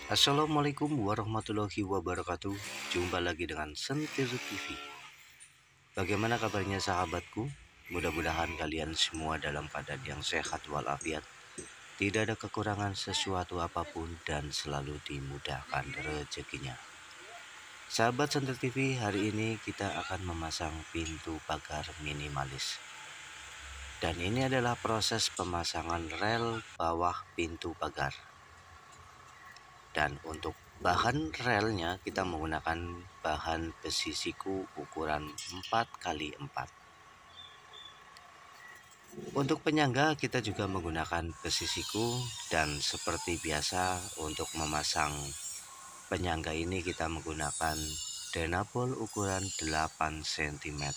Assalamualaikum warahmatullahi wabarakatuh. Jumpa lagi dengan Sentir TV. Bagaimana kabarnya sahabatku? Mudah-mudahan kalian semua dalam keadaan yang sehat walafiat, tidak ada kekurangan sesuatu apapun, dan selalu dimudahkan rezekinya. Sahabat Sentir TV, hari ini kita akan memasang pintu pagar minimalis. Dan ini adalah proses pemasangan rel bawah pintu pagar. Dan untuk bahan relnya kita menggunakan bahan besi siku ukuran 4x4. Untuk penyangga kita juga menggunakan besi siku, dan seperti biasa untuk memasang penyangga ini kita menggunakan denabol ukuran 8 cm.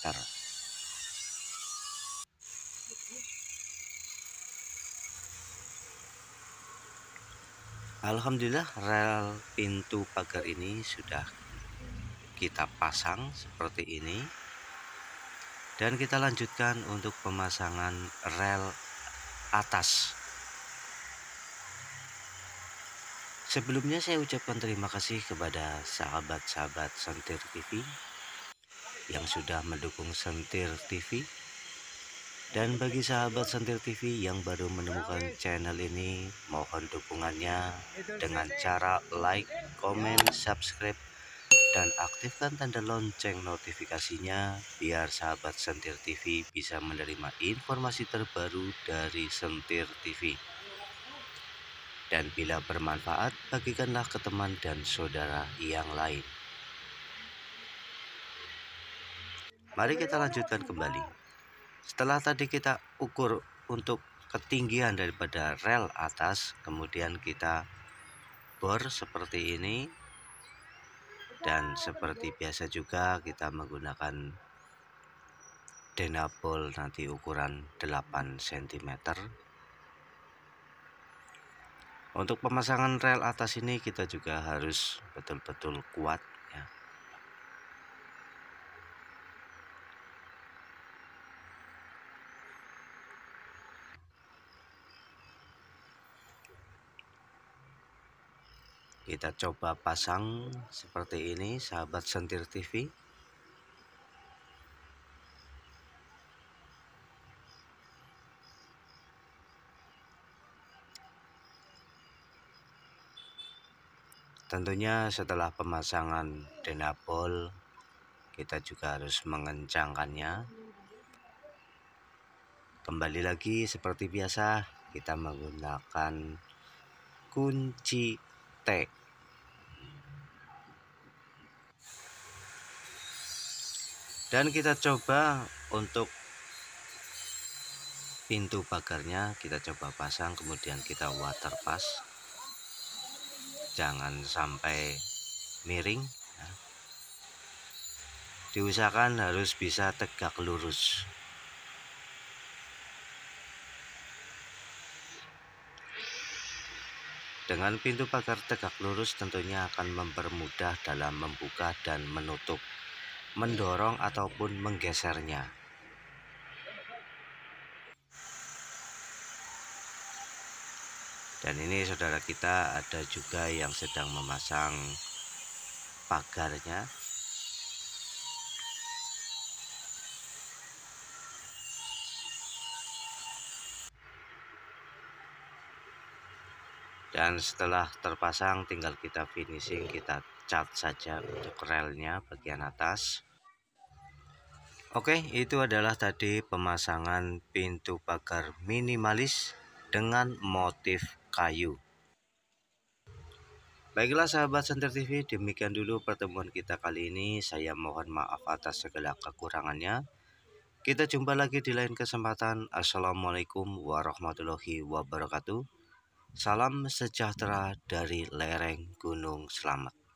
Alhamdulillah rel pintu pagar ini sudah kita pasang seperti ini. Dan kita lanjutkan untuk pemasangan rel atas. Sebelumnya saya ucapkan terima kasih kepada sahabat-sahabat Sentir TV yang sudah mendukung Sentir TV. Dan bagi sahabat Sentir TV yang baru menemukan channel ini, mohon dukungannya dengan cara like, komen, subscribe, dan aktifkan tanda lonceng notifikasinya biar sahabat Sentir TV bisa menerima informasi terbaru dari Sentir TV. Dan bila bermanfaat, bagikanlah ke teman dan saudara yang lain. Mari kita lanjutkan kembali. Setelah tadi kita ukur untuk ketinggian daripada rel atas, kemudian kita bor seperti ini. Dan seperti biasa juga kita menggunakan denabol nanti ukuran 8 cm. Untuk pemasangan rel atas ini kita juga harus betul-betul kuat ya. Kita coba pasang seperti ini sahabat Sentir TV. Tentunya setelah pemasangan denabol kita juga harus mengencangkannya. Kembali lagi seperti biasa kita menggunakan kunci T. Dan kita coba untuk pintu pagarnya kita coba pasang, kemudian kita water pass. Jangan sampai miring ya. Diusahakan harus bisa tegak lurus. Dengan pintu pagar tegak lurus tentunya akan mempermudah dalam membuka dan menutup, mendorong ataupun menggesernya. Dan ini saudara kita ada juga yang sedang memasang pagarnya. Dan setelah terpasang tinggal kita finishing, kita cat saja untuk relnya bagian atas. Oke, itu adalah tadi pemasangan pintu pagar minimalis dengan motif kayu. Baiklah sahabat Sentir TV, demikian dulu pertemuan kita kali ini. Saya mohon maaf atas segala kekurangannya. Kita jumpa lagi di lain kesempatan. Assalamualaikum warahmatullahi wabarakatuh. Salam sejahtera dari lereng Gunung Slamet.